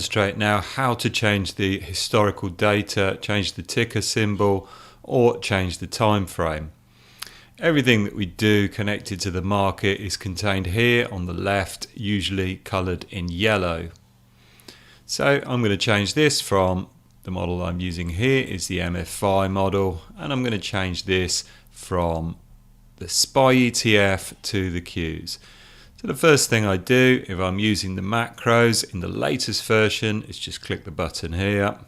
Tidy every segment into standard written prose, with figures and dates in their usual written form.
demonstrate now how to change the historical data, change the ticker symbol, or change the time frame. Everything that we do connected to the market is contained here on the left, usually coloured in yellow. So I'm going to change this from the model I'm using here is the MFI model, and I'm going to change this from the SPY ETF to the Qs. So the first thing I do, if I'm using the macros in the latest version, is just click the button here.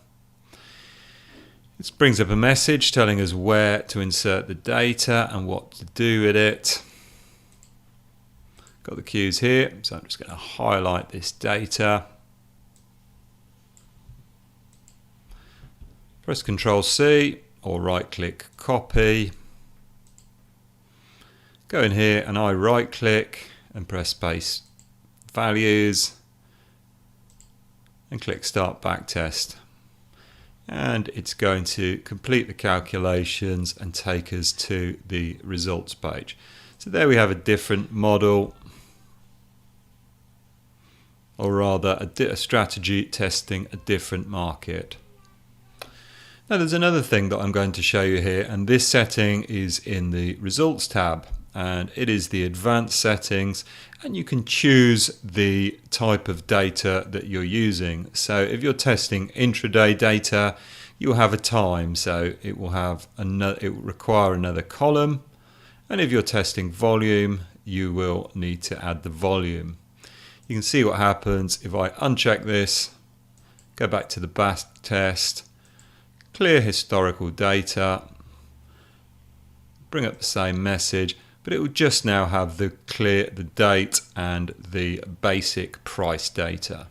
This brings up a message telling us where to insert the data and what to do with it. Got the Qs here, so I'm just going to highlight this data. Press Ctrl C or right click copy. Go in here and I right click and press paste values and click start backtest. And it's going to complete the calculations and take us to the results page. So there we have a different model, or rather a strategy testing a different market. Now there's another thing that I'm going to show you here, and this setting is in the results tab, and it is the advanced settings, and you can choose the type of data that you're using. So if you're testing intraday data, you'll have a time, so it will require another column, and if you're testing volume, you will need to add the volume. You can see what happens if I uncheck this, go back to the backtest, clear historical data, bring up the same message, but it will just now have the date and the basic price data.